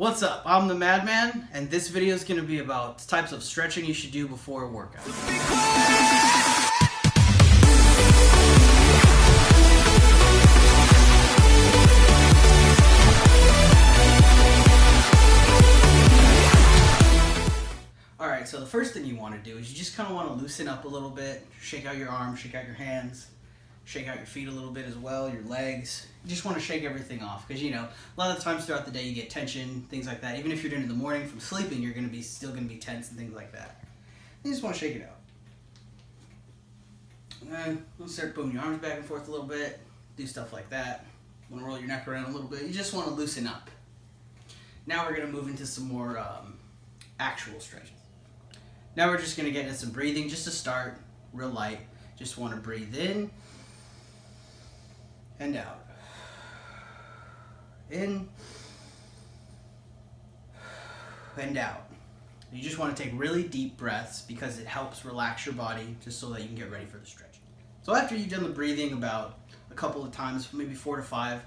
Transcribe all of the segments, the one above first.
What's up? I'm the Maddman, and this video is going to be about types of stretching you should do before a workout. Alright, so the first thing you want to do is you just kind of want to loosen up a little bit, shake out your arms, shake out your hands, shake out your feet a little bit as well, your legs. You just want to shake everything off because, you know, a lot of the times throughout the day you get tension, things like that. Even if you're doing it in the morning from sleeping, you're still going to be tense and things like that. You just want to shake it out. And then we'll start moving your arms back and forth a little bit, do stuff like that. You want to roll your neck around a little bit. You just want to loosen up. Now we're going to move into some more actual stretches. Now we're just going to get into some breathing just to start, real light. Just want to breathe in and out. In and out. You just want to take really deep breaths because it helps relax your body just so that you can get ready for the stretch. So after you've done the breathing about a couple of times, maybe 4 to 5,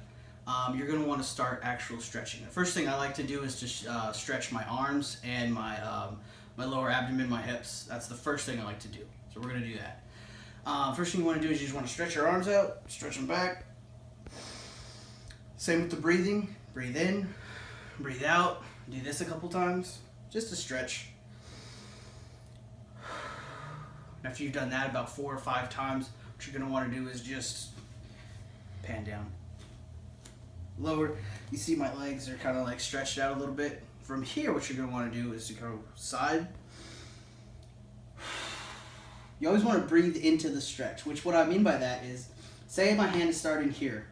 you're going to want to start actual stretching. The first thing I like to do is just stretch my arms and my lower abdomen, my hips. That's the first thing I like to do. So we're going to do that. First thing you want to do is you just want to stretch your arms out, stretch them back. Same with the breathing. Breathe in, breathe out. Do this a couple times, just to stretch. After you've done that about 4 or 5 times, what you're going to want to do is just pan down. Lower. You see my legs are kind of like stretched out a little bit. From here, what you're going to want to do is to go side. You always want to breathe into the stretch, which what I mean by that is, say my hand is starting here.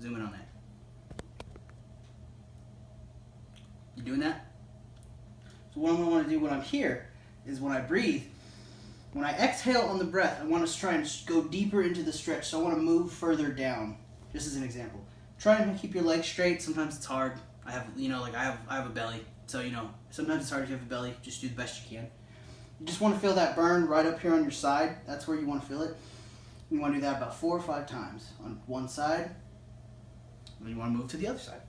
Zoom in on that. You doing that? So what I want to do when I'm here is when I breathe, when I exhale on the breath, I want to try and go deeper into the stretch. So I want to move further down, just as an example. Try and keep your legs straight. Sometimes it's hard. I have a belly. So, sometimes it's hard if you have a belly. Just do the best you can. You just want to feel that burn right up here on your side. That's where you want to feel it. You want to do that about 4 or 5 times on one side. And then you want to move to the other side.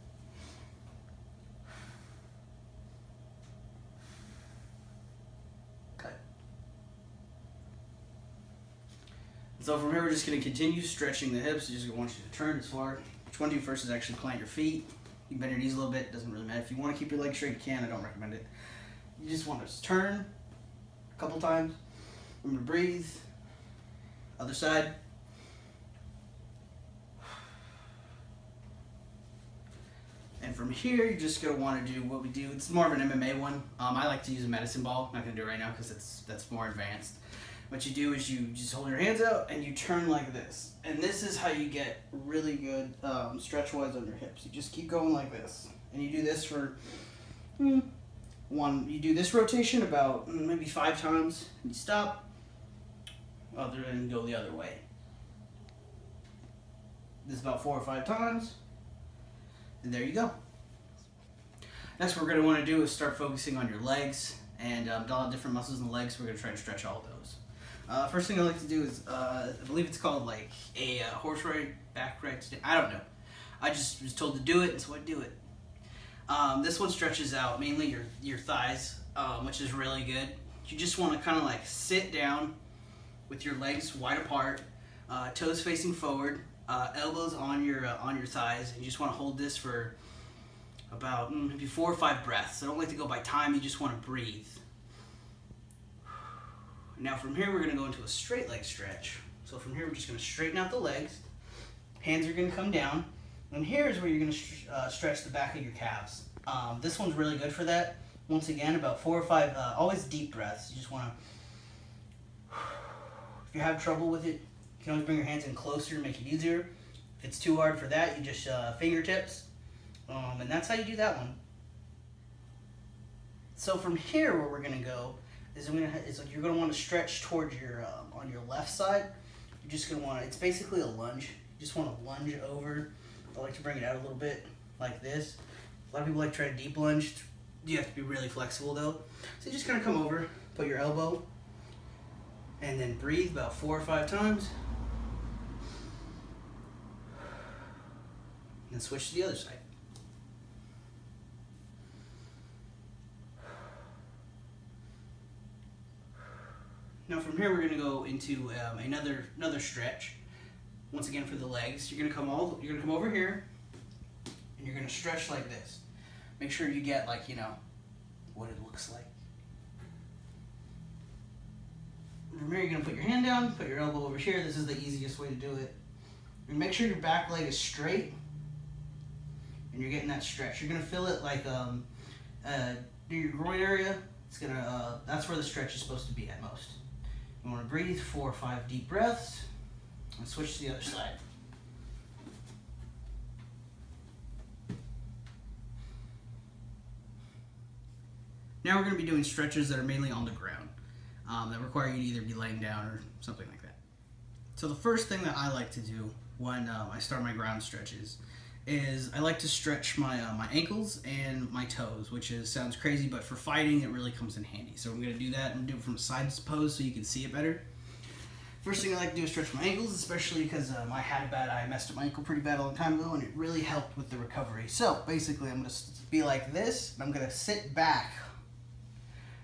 Okay. So from here, we're just going to continue stretching the hips. I just want you to turn as far. What you want to do first is actually plant your feet. You can bend your knees a little bit. It doesn't really matter. If you want to keep your legs straight, you can. I don't recommend it. You just want to turn a couple times. I'm going to breathe. Other side. And from here, you're just going to want to do what we do. It's more of an MMA one. I like to use a medicine ball. I'm not going to do it right now because that's more advanced. What you do is you just hold your hands out and you turn like this. And this is how you get really good stretch-wise on your hips. You just keep going like this. And you do this for you do this rotation about maybe 5 times. And you stop. And go the other way. This is about 4 or 5 times. And there you go. Next what we're going to want to do is start focusing on your legs. And a lot of different muscles in the legs. So we're going to try to stretch all those. First thing I like to do is, I believe it's called like a horse ride, back ride. I don't know. I just was told to do it, and so I do it. This one stretches out mainly your thighs, which is really good. You just want to kind of like sit down with your legs wide apart, toes facing forward, elbows on your thighs, and you just want to hold this for about maybe 4 or 5 breaths. I don't like to go by time. You just want to breathe. Now from here, we're going to go into a straight leg stretch. So from here, we're just going to straighten out the legs. Hands are going to come down. And here's where you're going to stretch the back of your calves. This one's really good for that. Once again, about 4 or 5, always deep breaths. You just want to, if you have trouble with it, you can always bring your hands in closer and make it easier. If it's too hard for that, you just fingertips. And that's how you do that one. So from here, where we're going to go, you're going to want to stretch towards your on your left side. You're just going to want to, it's basically a lunge. You just want to lunge over. I like to bring it out a little bit like this. A lot of people like to try to deep lunge. You have to be really flexible though. So you just kind of come over, put your elbow, and then breathe about 4 or 5 times. And switch to the other side. Now from here we're going to go into another stretch. Once again for the legs, you're going to come over here, and you're going to stretch like this. Make sure you get like, you know, what it looks like. From here you're going to put your hand down, put your elbow over here. This is the easiest way to do it. And make sure your back leg is straight, and you're getting that stretch. You're going to feel it like near your groin area. It's gonna that's where the stretch is supposed to be at most. You want to breathe 4 or 5 deep breaths, and switch to the other side. Now we're going to be doing stretches that are mainly on the ground, that require you to either be laying down or something like that. So the first thing that I like to do when I start my ground stretches is I like to stretch my ankles and my toes, which sounds crazy, but for fighting it really comes in handy. So I'm going to do that and do it from a side pose so you can see it better. First thing I like to do is stretch my ankles, especially because I messed up my ankle pretty bad a long time ago, and it really helped with the recovery. So basically I'm going to be like this, and I'm going to sit back,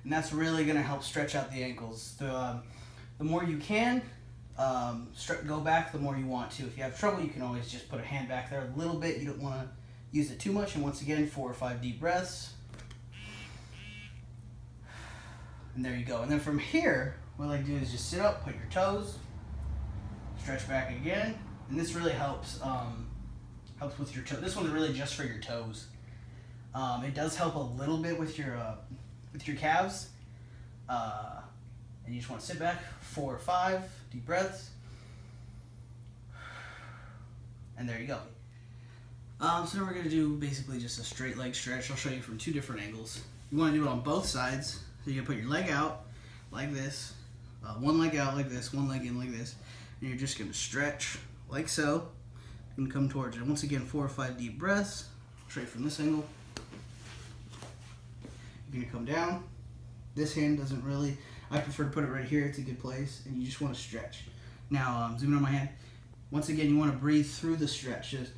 and that's really going to help stretch out the ankles. The more you can go back, the more you want to. If you have trouble, you can always just put a hand back there a little bit. You don't want to use it too much. And once again, 4 or 5 deep breaths. And there you go. And then from here, what I like to do is just sit up, put your toes, stretch back again. And this really helps with your toes. This one's really just for your toes. It does help a little bit with your calves. And you just want to sit back, 4 or 5 deep breaths. And there you go. So now we're going to do basically just a straight leg stretch. I'll show you from 2 different angles. You want to do it on both sides. So you're going to put your leg out like this, one leg out like this, one leg in like this, and you're just going to stretch like so and come towards it. Once again, 4 or 5 deep breaths, straight from this angle. You're going to come down. This hand doesn't really, I prefer to put it right here. It's a good place, and you just want to stretch. Now, zoom in on my hand. Once again, you want to breathe through the stretch. Just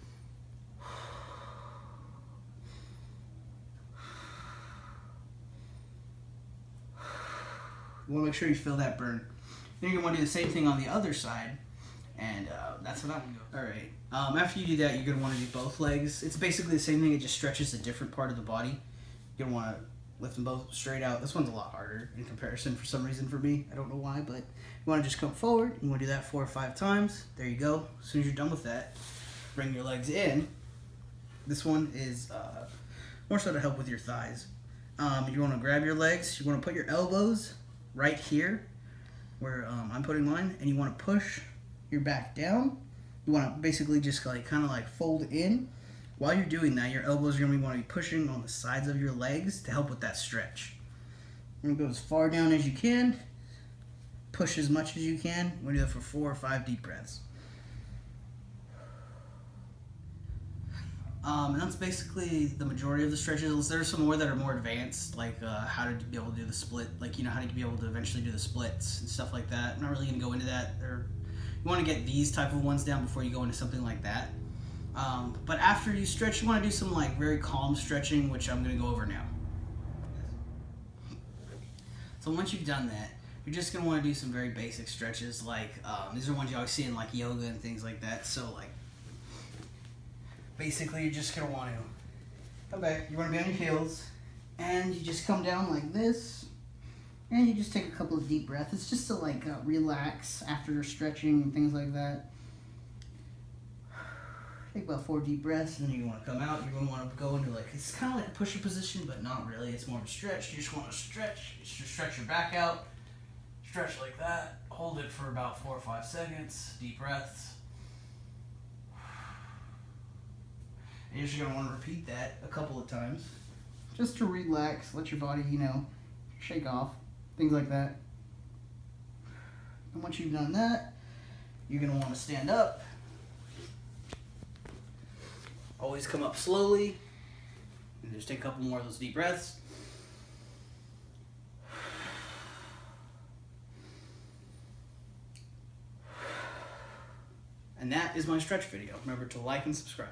you want to make sure you feel that burn. Then you're going to want to do the same thing on the other side, and that's what I'm going to do. All right. After you do that, you're going to want to do both legs. It's basically the same thing. It just stretches a different part of the body. You're going to want to lift them both straight out. This one's a lot harder in comparison for some reason for me. I don't know why, but you want to just come forward. You want to do that 4 or 5 times. There you go. As soon as you're done with that, bring your legs in. This one is more so to help with your thighs. You want to grab your legs. You want to put your elbows right here where I'm putting mine, and you want to push your back down. You want to basically just like kind of like fold in. While you're doing that, your elbows are going to want to be pushing on the sides of your legs to help with that stretch. You're going to go as far down as you can. Push as much as you can. We're going to do that for 4 or 5 deep breaths. And that's basically the majority of the stretches. There's some more that are more advanced, like how to be able to do the split, like, you know, how to be able to eventually do the splits and stuff like that. I'm not really going to go into that. You want to get these type of ones down before you go into something like that. But after you stretch, you want to do some like very calm stretching, which I'm going to go over now. So once you've done that, you're just going to want to do some very basic stretches, like these are ones you always see in like yoga and things like that. So like basically you're just going to want to come back, you want to be on your heels, and you just come down like this, and you just take a couple of deep breaths. It's just to like relax after stretching and things like that. Take about 4 deep breaths, and then you want to come out. You're going to want to go into like, it's kind of like a push-up position, but not really. It's more of a stretch. You just want to stretch. You just stretch your back out. Stretch like that. Hold it for about 4 or 5 seconds. Deep breaths. And you're just going to want to repeat that a couple of times, just to relax, let your body, you know, shake off, things like that. And once you've done that, you're going to want to stand up. Always come up slowly, and just take a couple more of those deep breaths. And that is my stretch video. Remember to like and subscribe.